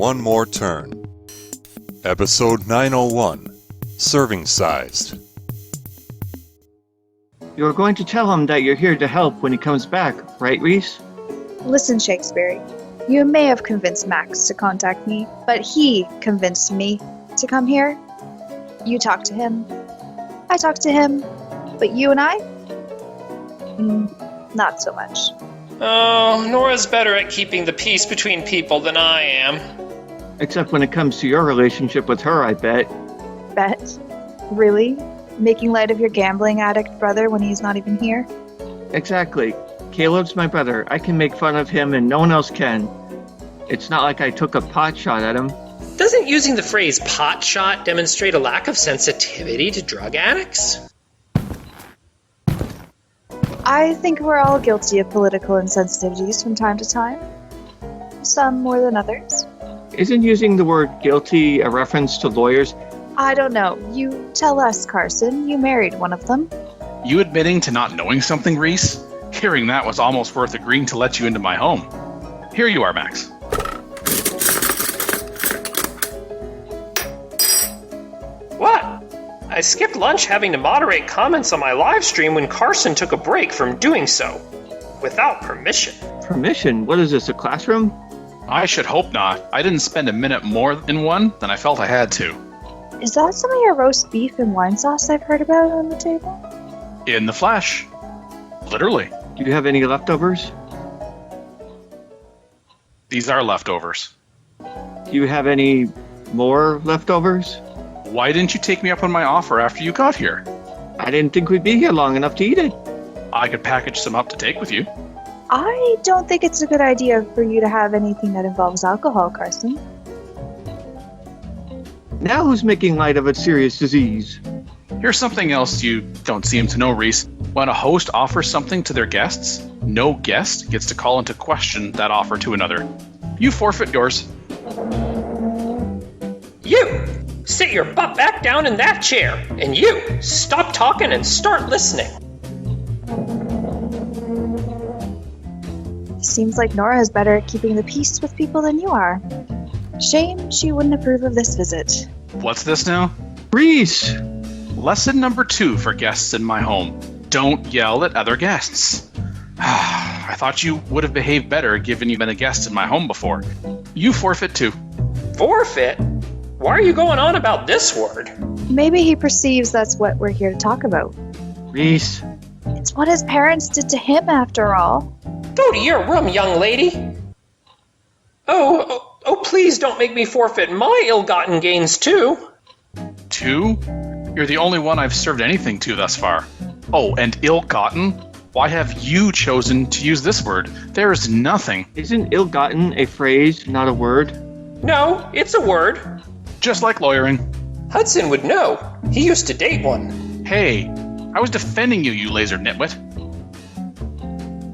one more turn. Episode 901, Serving Sized. You're going to tell him that you're here to help when he comes back, right, Reese? Listen, Shakespeare. You may have convinced Max to contact me, but he convinced me to come here. You talked to him. I talked to him. But you and I? Not so much. Oh, Nora's better at keeping the peace between people than I am. Except when it comes to your relationship with her, I bet. Bet? Really? Making light of your gambling addict brother when he's not even here? Exactly. Caleb's my brother. I can make fun of him and no one else can. It's not like I took a pot shot at him. Doesn't using the phrase pot shot demonstrate a lack of sensitivity to drug addicts? I think we're all guilty of political insensitivities from time to time. Some more than others. Isn't using the word guilty a reference to lawyers? I don't know. You tell us, Carson. You married one of them. You admitting to not knowing something, Reese? Hearing that was almost worth agreeing to let you into my home. Here you are, Max. What? I skipped lunch having to moderate comments on my live stream when Carson took a break from doing so. Without permission. Permission? What is this, a classroom? I should hope not. I didn't spend a minute more in one than I felt I had to. Is that some of your roast beef and wine sauce I've heard about on the table? In the flesh. Literally. Do you have any leftovers? These are leftovers. Do you have any more leftovers? Why didn't you take me up on my offer after you got here? I didn't think we'd be here long enough to eat it. I could package some up to take with you. I don't think it's a good idea for you to have anything that involves alcohol, Carson. Now who's making light of a serious disease? Here's something else you don't seem to know, Reese. When a host offers something to their guests, no guest gets to call into question that offer to another. You forfeit yours. You! Sit your butt back down in that chair! And you! Stop talking and start listening! Seems like Nora is better at keeping the peace with people than you are. Shame she wouldn't approve of this visit. What's this now? Reese! Lesson number 2 for guests in my home. Don't yell at other guests. I thought you would have behaved better given you've been a guest in my home before. You forfeit too. Forfeit? Why are you going on about this word? Maybe he perceives that's what we're here to talk about. Reese! It's what his parents did to him, after all. Go to your room, young lady! Oh, please don't make me forfeit my ill-gotten gains, too! 2? You're the only one I've served anything to thus far. Oh, and ill-gotten? Why have you chosen to use this word? There is nothing. Isn't ill-gotten a phrase, not a word? No, it's a word. Just like lawyering. Hudson would know. He used to date one. Hey, I was defending you, you laser nitwit.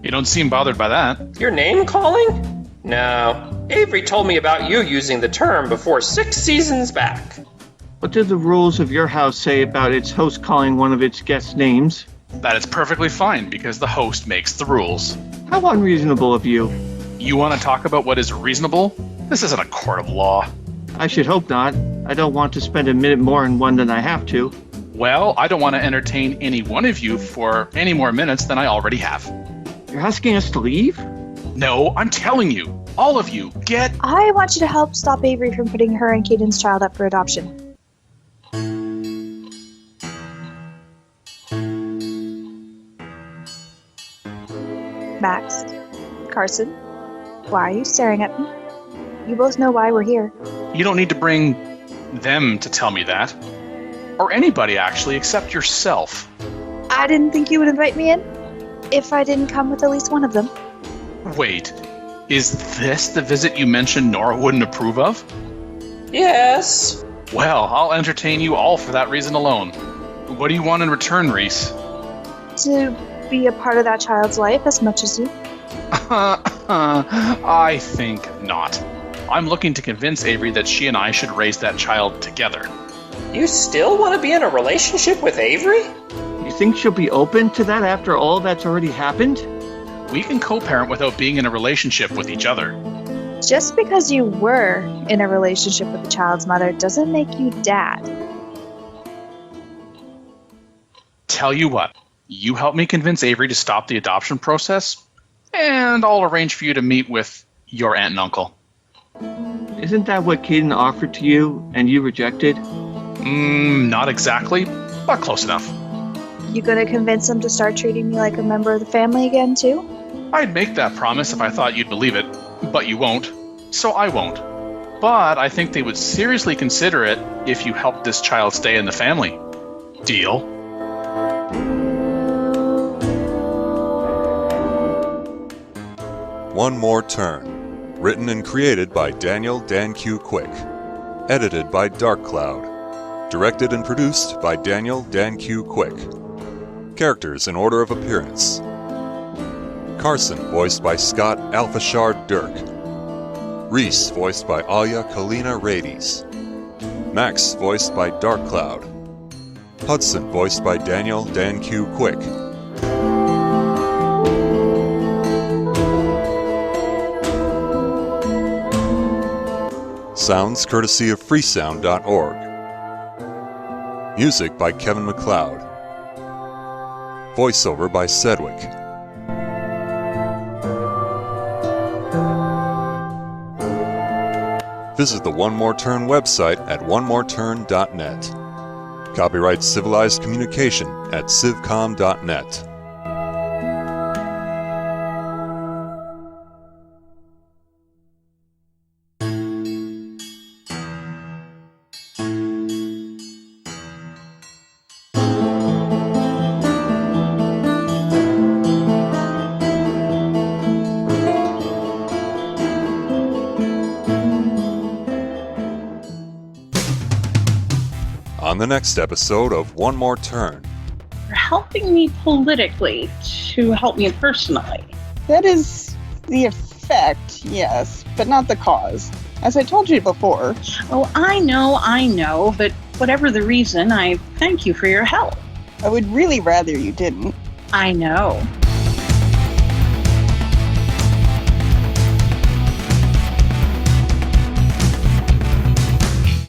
You don't seem bothered by that. Your name calling? No. Avery told me about you using the term before 6 seasons back. What do the rules of your house say about its host calling one of its guests names? That is perfectly fine because the host makes the rules. How unreasonable of you. You want to talk about what is reasonable? This isn't a court of law. I should hope not. I don't want to spend a minute more in one than I have to. Well, I don't want to entertain any one of you for any more minutes than I already have. You're asking us to leave? No, I'm telling you. All of you, get... I want you to help stop Avery from putting her and Caden's child up for adoption. Max, Carson, why are you staring at me? You both know why we're here. You don't need to bring them to tell me that. Or anybody, actually, except yourself. I didn't think you would invite me in if I didn't come with at least one of them. Wait, is this the visit you mentioned Nora wouldn't approve of? Yes. Well, I'll entertain you all for that reason alone. What do you want in return, Reese? To be a part of that child's life as much as you. I think not. I'm looking to convince Avery that she and I should raise that child together. You still want to be in a relationship with Avery? You think she'll be open to that after all that's already happened? We can co-parent without being in a relationship with each other. Just because you were in a relationship with the child's mother doesn't make you dad. Tell you what, you help me convince Avery to stop the adoption process, and I'll arrange for you to meet with your aunt and uncle. Isn't that what Caden offered to you and you rejected? Not exactly, but close enough. You gonna convince him to start treating me like a member of the family again, too? I'd make that promise if I thought you'd believe it, but you won't, so I won't. But I think they would seriously consider it if you helped this child stay in the family. Deal? One More Turn. Written and created by Daniel Dan Q. Quick. Edited by Dark Cloud. Directed and produced by Daniel Dan Q. Quick. Characters in order of appearance. Carson, voiced by Scott Alfashard Dirk. Reese, voiced by Alia Kalina Rades. Max, voiced by Dark Cloud. Hudson, voiced by Daniel Dan Q. Quick. Sounds courtesy of freesound.org. Music by Kevin MacLeod. Voiceover by Sedgwick. Visit the One More Turn website at onemoreturn.net. Copyright Civilized Communication at civcom.net. On the next episode of One More Turn. You're helping me politically to help me personally. That is the effect, yes, but not the cause. As I told you before. Oh, I know, but whatever the reason, I thank you for your help. I would really rather you didn't. I know.